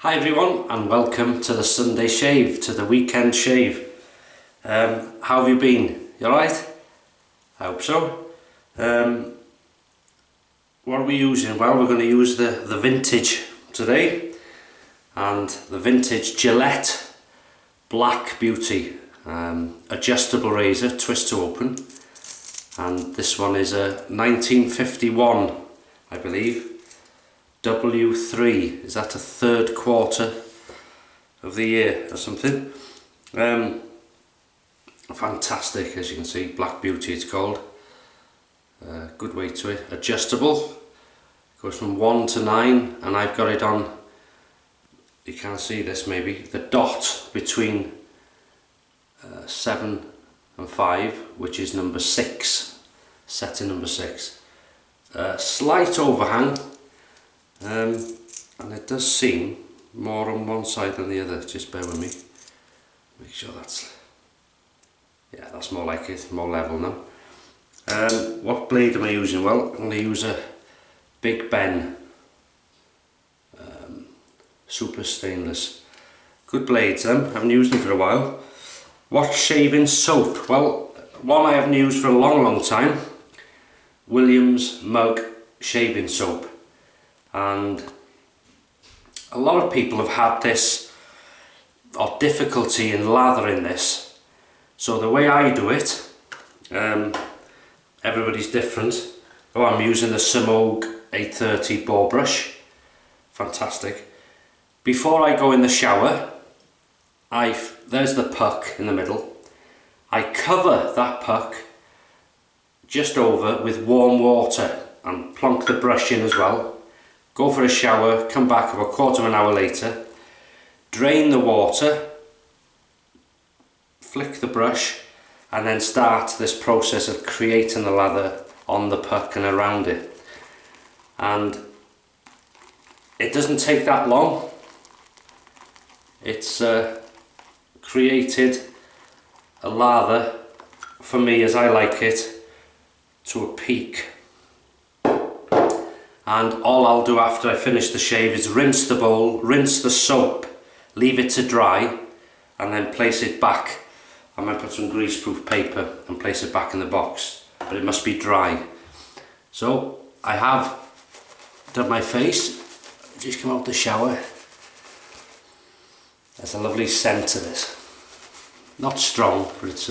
Hi everyone and welcome to the Sunday shave, to the weekend shave. How have you been? You alright? I hope so. What are we using? Well, we're going to use the vintage today, and the vintage Gillette Black Beauty adjustable razor, twist to open, and this one is a 1951, I believe. W3, is that a third quarter of the year or something? Fantastic, as you can see, Black Beauty it's called. Good weight to it, adjustable, goes from 1 to 9, and I've got it on, you can't see this maybe, the dot between 7 and 5, which is number 6, setting number 6. Slight overhang. And it does seem more on one side than the other, just bear with me, make sure that's, yeah, that's more like it, more level now. What blade am I using? Well, I'm going to use a Big Ben super stainless, good blades them, haven't used them for a while. What shaving soap? Well, one I haven't used for a long time, Williams Mug shaving soap. And a lot of people have had this, or difficulty in lathering this. So the way I do it, everybody's different. Oh, I'm using the Semogue 830 Boar brush, fantastic. Before I go in the shower, there's the puck in the middle. I cover that puck just over with warm water and plonk the brush in as well. Go for a shower, come back about a quarter of an hour later, drain the water, flick the brush, and then start this process of creating the lather on the puck and around it. And it doesn't take that long. It's created a lather, for me as I like it, to a peak. And all I'll do after I finish the shave is rinse the bowl, rinse the soap, leave it to dry, and then place it back. I might put some greaseproof paper and place it back in the box, but it must be dry. So I have done my face, just come out the shower. There's a lovely scent to this. Not strong, but it's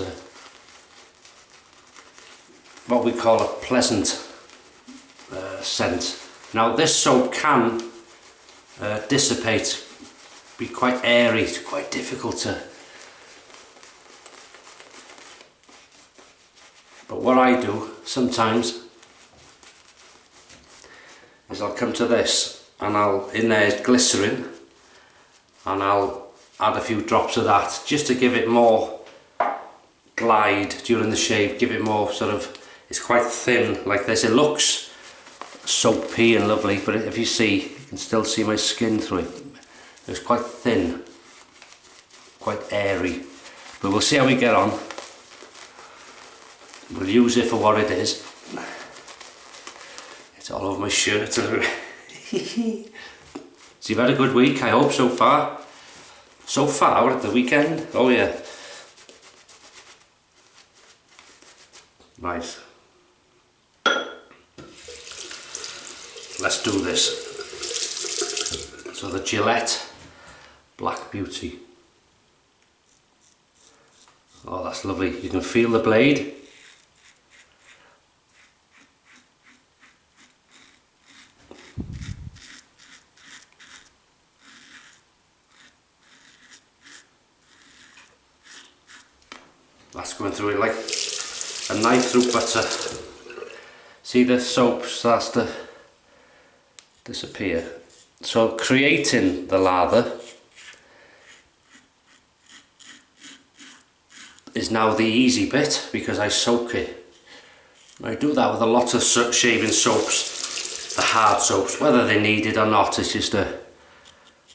what we call a pleasant scent. Now this soap can dissipate, be quite airy, it's quite difficult to, but what I do sometimes is I'll come to this and in there is glycerin, and I'll add a few drops of that just to give it more glide during the shave, give it more sort of, it's quite thin like this. It looks soapy and lovely, but if you see, you can still see my skin through it. It's quite thin, quite airy, but we'll see how we get on. We'll use it for what it is. It's all over my shirt. So you've had a good week, I hope, so far. So far, we're at the weekend. Oh yeah. Nice. Let's do this. So the Gillette Black Beauty. Oh, that's lovely. You can feel the blade. That's going through it like a knife through butter. See, the soap starts to disappear. So creating the lather is now the easy bit, because I soak it. I do that with a lot of shaving soaps, the hard soaps, whether they're needed or not. It's just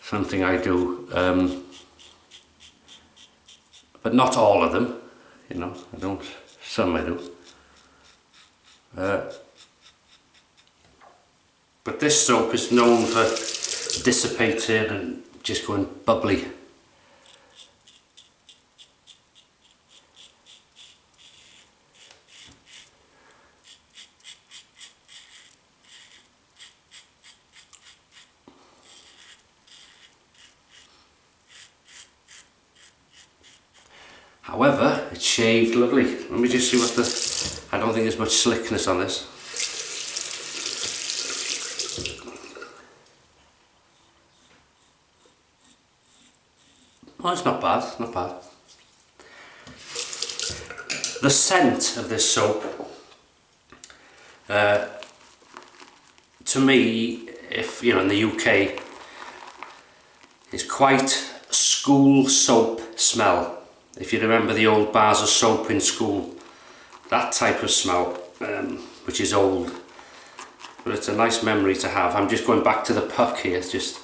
something I do, but not all of them, you know. I don't, some I do. But this soap is known for dissipating and just going bubbly. However, it's shaved lovely. Let me just see what the... I don't think there's much slickness on this. Oh, it's not bad, not bad. The scent of this soap, to me, if you know, in the UK, is quite school soap smell. If you remember the old bars of soap in school, that type of smell, which is old, but it's a nice memory to have. I'm just going back to the puck here. It's just,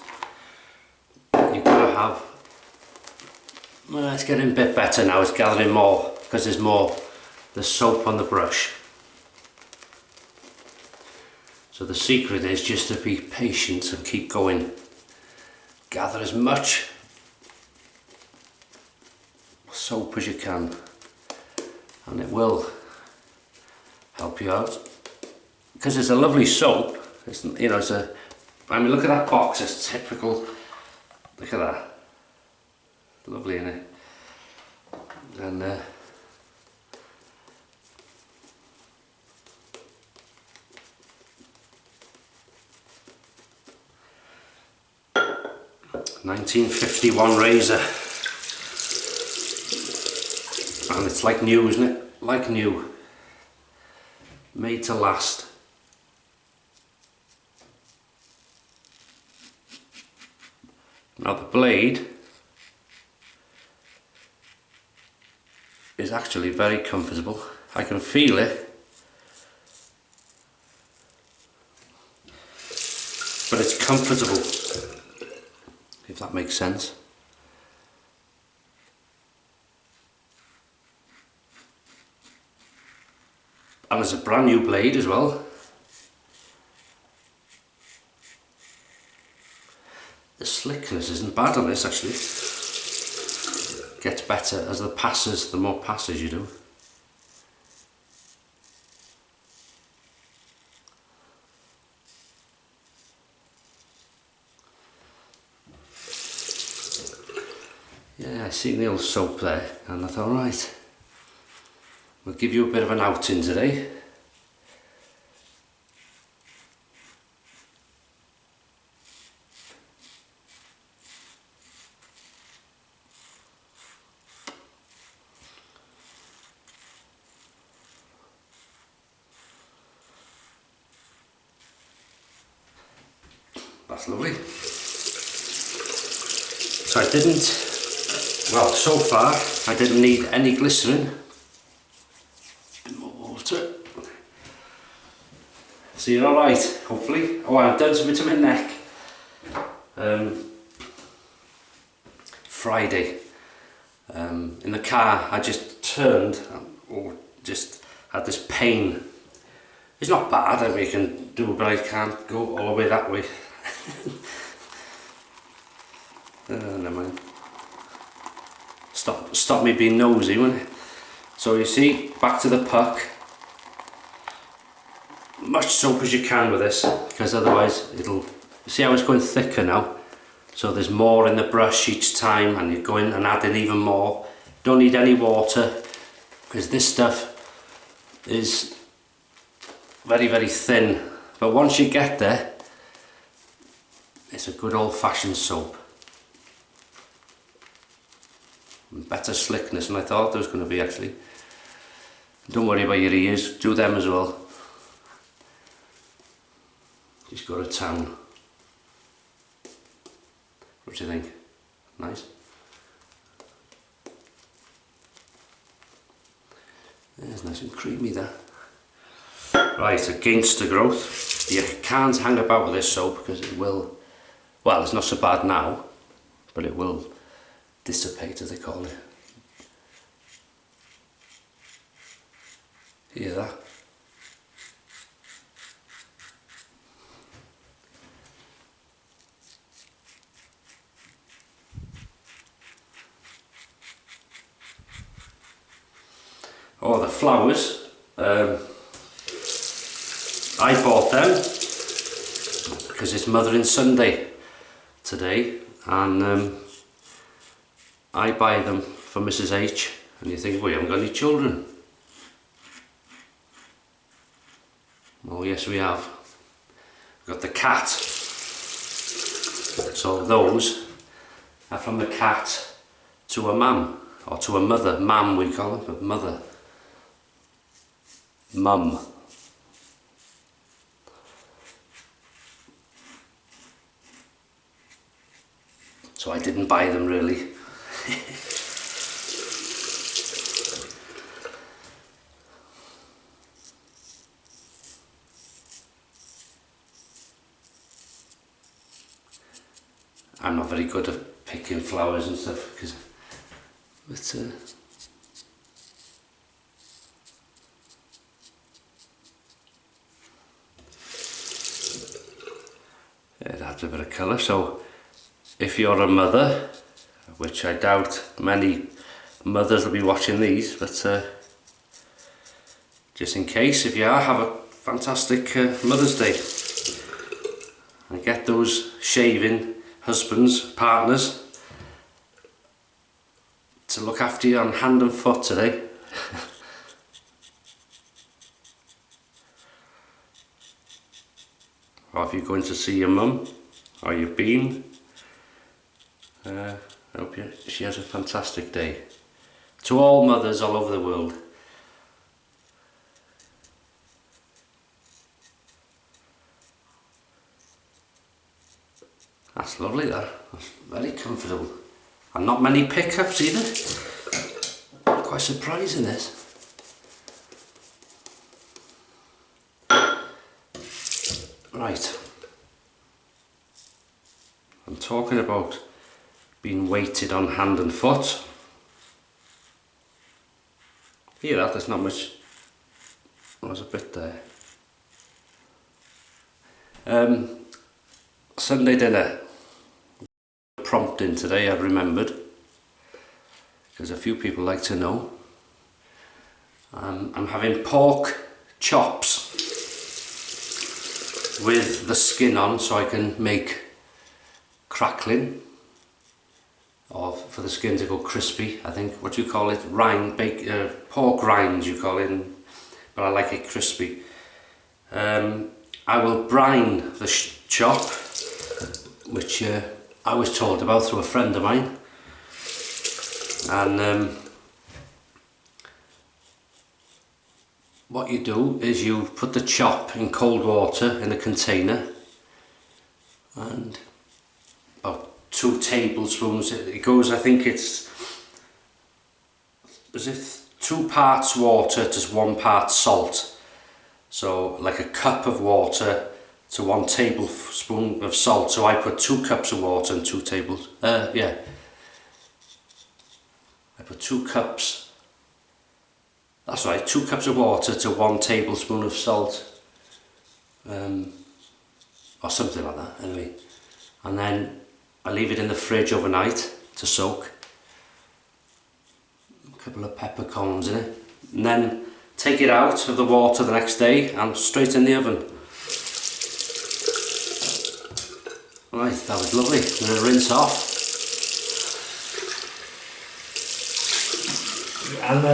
you've got to have, well, it's getting a bit better now. It's gathering more because there's more the soap on the brush. So the secret is just to be patient and keep going. Gather as much soap as you can, and it will help you out because it's a lovely soap. It's, you know, it's a, I mean, look at that box. It's typical. Look at that, lovely, isn't it? And 1951 razor. And it's like new, isn't it? Like new. Made to last. Now the blade is actually very comfortable. I can feel it. But it's comfortable, if that makes sense. And it's a brand new blade as well. The slickness isn't bad on this actually. Gets better as the passes, the more passes you do. Yeah, I seen the old soap there and I thought, right, we'll give you a bit of an outing today. That's lovely. So I didn't, well, so far I didn't need any glycerin. Bit more water. So you're alright, hopefully. Oh, I've done something to my neck. Friday. In the car I just turned, or just had this pain. It's not bad, I mean, you can do it, but I can't go all the way that way. Never mind. Stop me being nosy, won't it? So you see, back to the puck. Much soap as you can with this, because otherwise it'll, see how it's going thicker now? So there's more in the brush each time, and you're going and adding even more. Don't need any water, because this stuff is very, very thin. But once you get there, it's a good old-fashioned soap. Better slickness than I thought there was going to be actually. Don't worry about your ears, do them as well. Just go to town. What do you think? Nice? Yeah, it's nice and creamy there. Right, against the growth. You can't hang about with this soap because it will, well, it's not so bad now, but it will dissipate, as they call it. Hear that? Oh, the flowers. I bought them because it's Mothering Sunday today, and I buy them for Mrs H, and you think, well, you haven't got any children. Oh yes, we have. We've got the cat. So those are from the cat to a mum, or to a mother. Mam we call them, but mother. Mum. So I didn't buy them really. I'm not very good at picking flowers and stuff, because it adds a bit of colour. So if you're a mother, which I doubt many mothers will be watching these, but just in case, if you are, have a fantastic Mother's Day, and get those shaving husbands, partners, to look after you on hand and foot today. Or if you're going to see your mum, or you've been, I hope she has a fantastic day. To all mothers all over the world. That's lovely, that. That's very comfortable. And not many pickups either. Quite surprising, this. Right. I'm talking about being weighted on hand and foot. Hear that? There's not much. There's a bit there. Sunday dinner. Prompting today, I've remembered, because a few people like to know. I'm having pork chops with the skin on, so I can make crackling, or for the skin to go crispy. I think, what do you call it? Rind, pork rinds you call it, but I like it crispy. I will brine the chop, which I was told about through a friend of mine, and what you do is you put the chop in cold water in a container, and about 2 tablespoons, it goes, I think it's, is it 2 parts water to 1 part salt, so like a cup of water to 1 tablespoon of salt. So I put 2 cups of water and 2 tables. I put 2 cups. That's right, 2 cups of water to 1 tablespoon of salt, or something like that. Anyway, and then I leave it in the fridge overnight to soak. A couple of peppercorns in it, and then take it out of the water the next day and straight in the oven. Right, that was lovely. I'm going to rinse off. And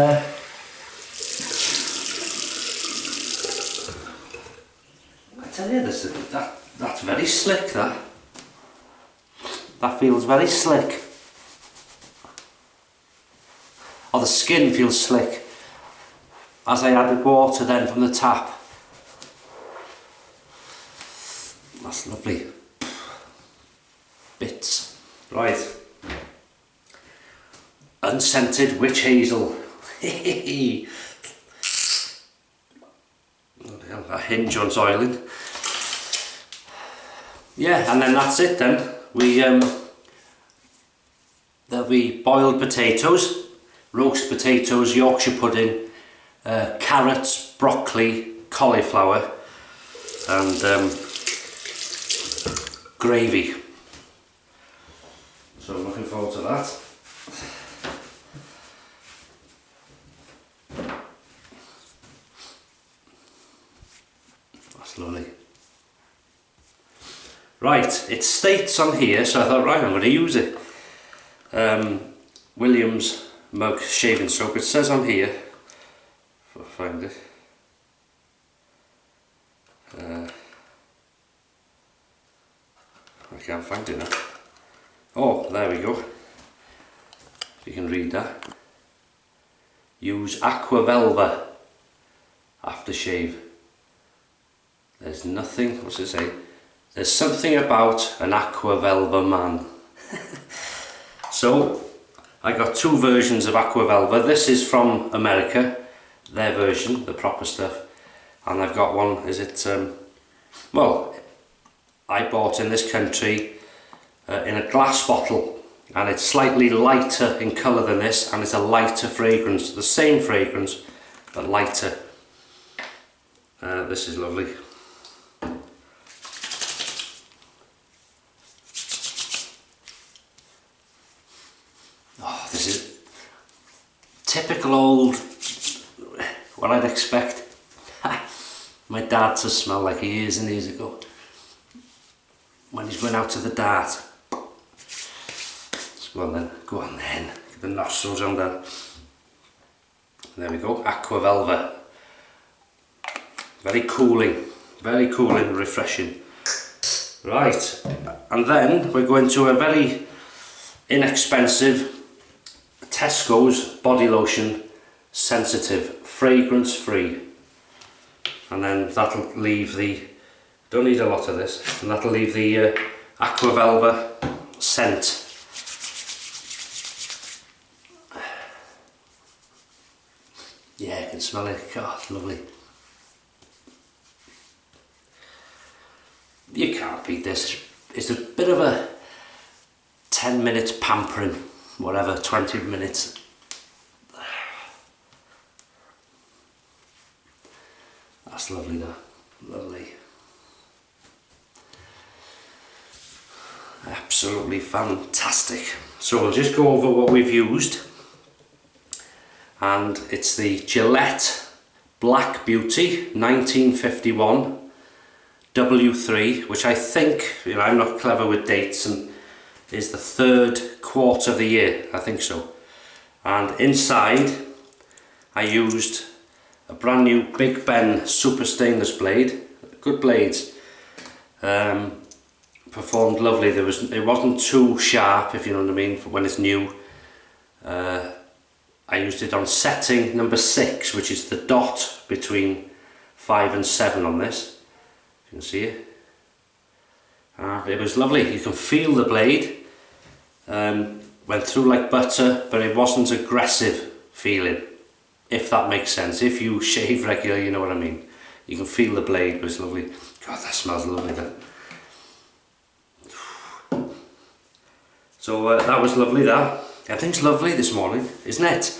I tell you, that's very slick, that. That feels very slick. Or the skin feels slick. As I added water then from the tap. That's lovely. Bits. Right. Unscented witch hazel. A hinge on oiling. Yeah, and then that's it then. There'll be boiled potatoes, roast potatoes, Yorkshire pudding, carrots, broccoli, cauliflower, and gravy. So I'm looking forward to that. Right, it states on here, so I thought, right, I'm going to use it. Williams Mug Shaving Soap. It says on here, if I find it, I can't find it now. Oh, there we go. You can read that. Use Aqua Velva Aftershave. There's nothing, what's it say? There's something about an Aqua Velva man. So, I got two versions of Aqua Velva. This is from America, their version, the proper stuff. And I've got one, is it, well, I bought in this country in a glass bottle. And it's slightly lighter in colour than this, and it's a lighter fragrance. The same fragrance, but lighter. This is lovely. Oh, this is typical old, what I'd expect my dad to smell like years and years ago. When he's going out to the dart. Go on then, get the nostrils on there. There we go, Aqua Velva. Very cooling and refreshing. Right, and then we're going to a very inexpensive Tesco's body lotion, sensitive, fragrance free. And then that'll leave the, don't need a lot of this, and that'll leave the Aqua Velva scent. Yeah, I can smell it. God, lovely. You can't beat this. It's a bit of a 10 minutes pampering, whatever, 20 minutes. That's lovely, that. Lovely. Absolutely fantastic. So we'll just go over what we've used. And it's the Gillette Black Beauty 1951 W3, which I think, you know, I'm not clever with dates, and is the 3rd quarter of the year, I think so. And inside I used a brand new Big Ben Super Stainless blade, good blades, performed lovely. It wasn't too sharp, if you know what I mean, for when it's new. I used it on setting number 6, which is the dot between 5 and 7 on this. You can see it. It was lovely. You can feel the blade. Went through like butter, but it wasn't aggressive feeling, if that makes sense. If you shave regularly, you know what I mean. You can feel the blade, but it's lovely. God, that smells lovely then. So that was lovely, that. Everything's lovely this morning, isn't it?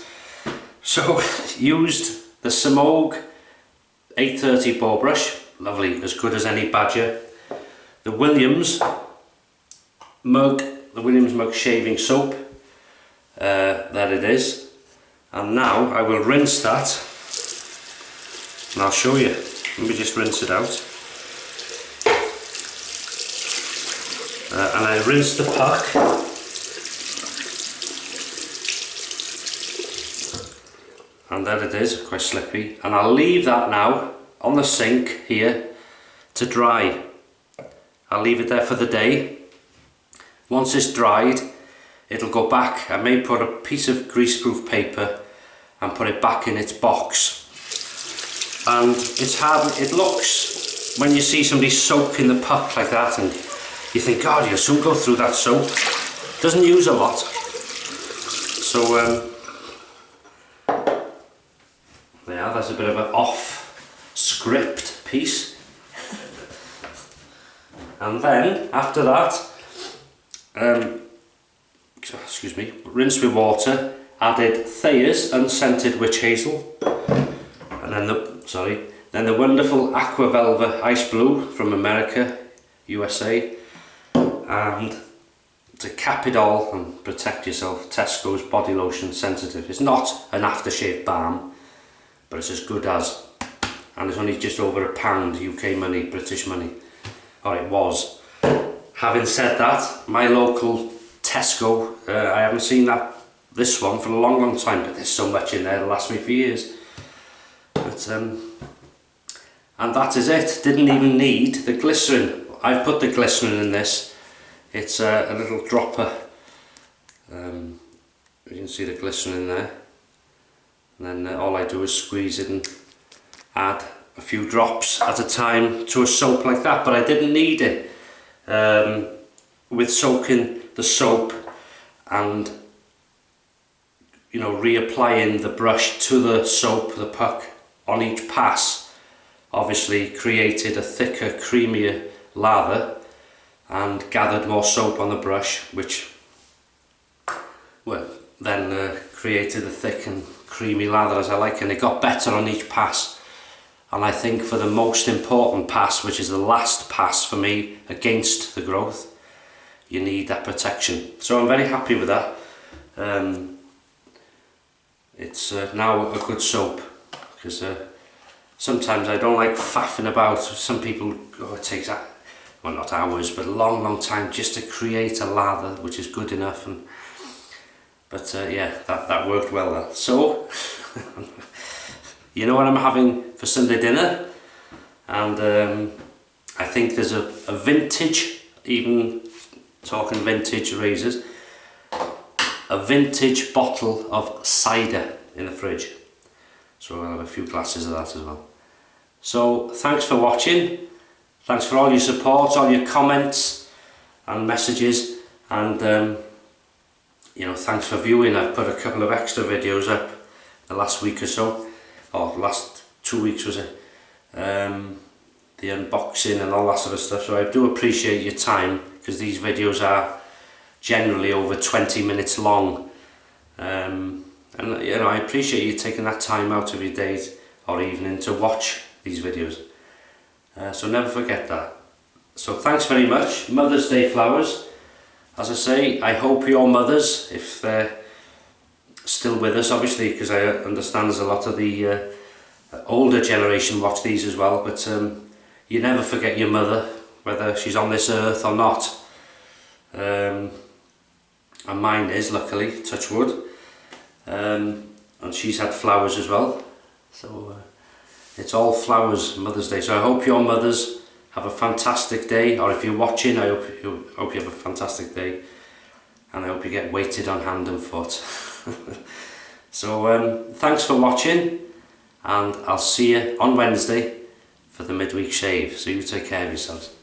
So, used the Semogue 830 ball brush, lovely, as good as any Badger. The Williams Mug Shaving Soap, there it is. And now I will rinse that, and I'll show you. Let me just rinse it out. And I rinse the puck. And there it is, quite slippy. And I'll leave that now on the sink here to dry. I'll leave it there for the day. Once it's dried, it'll go back. I may put a piece of greaseproof paper and put it back in its box. And it's hard, it looks, when you see somebody soaking the puck like that, and you think, God, you'll soon go through that soap. Doesn't use a lot. So, yeah, that's a bit of an off script piece. And then after that, excuse me, rinse with water, added Thayers Unscented Witch Hazel, and then the wonderful Aqua Velva Ice Blue from America, USA, and to cap it all and protect yourself, Tesco's Body Lotion Sensitive. It's not an aftershave balm, but it's as good as, and it's only just over £1 UK money, British money, or it was. having said that, my local Tesco, I haven't seen this one for a long time, but there's so much in there to last me for years. But, and that is it. Didn't even need the glycerin. I've put the glycerin in this. It's a little dropper. You can see the glycerin in there. And then all I do is squeeze it and add a few drops at a time to a soap like that. But I didn't need it. With soaking the soap and, you know, reapplying the brush to the soap, the puck, on each pass, obviously created a thicker, creamier lather and gathered more soap on the brush, which, well, then created a thick and creamy lather as I like, and it got better on each pass. And I think for the most important pass, which is the last pass for me against the growth, you need that protection. So I'm very happy with that. It's now a good soap, because sometimes I don't like faffing about. Some people, oh, it takes, well, not hours, but a long time just to create a lather which is good enough. But yeah, that worked well there. So you know what I'm having for Sunday dinner, and I think there's a vintage, even talking vintage razors, a vintage bottle of cider in the fridge. So I'll have a few glasses of that as well. So thanks for watching. Thanks for all your support, all your comments and messages, and you know, thanks for viewing. I've put a couple of extra videos up the last week or so, or last 2 weeks was it, the unboxing and all that sort of stuff. So I do appreciate your time, because these videos are generally over 20 minutes long, and you know, I appreciate you taking that time out of your days or evening to watch these videos. So never forget that. So thanks very much. Mother's Day flowers. As I say, I hope your mothers, if they're still with us, obviously, because I understand there's a lot of the older generation watch these as well, but you never forget your mother, whether she's on this earth or not. And mine is, luckily, touch wood. And she's had flowers as well. So it's all flowers, Mother's Day. So I hope your mothers have a fantastic day, or if you're watching, I hope you have a fantastic day, and I hope you get weighted on hand and foot. So thanks for watching, and I'll see you on Wednesday for the midweek shave. So you take care of yourselves.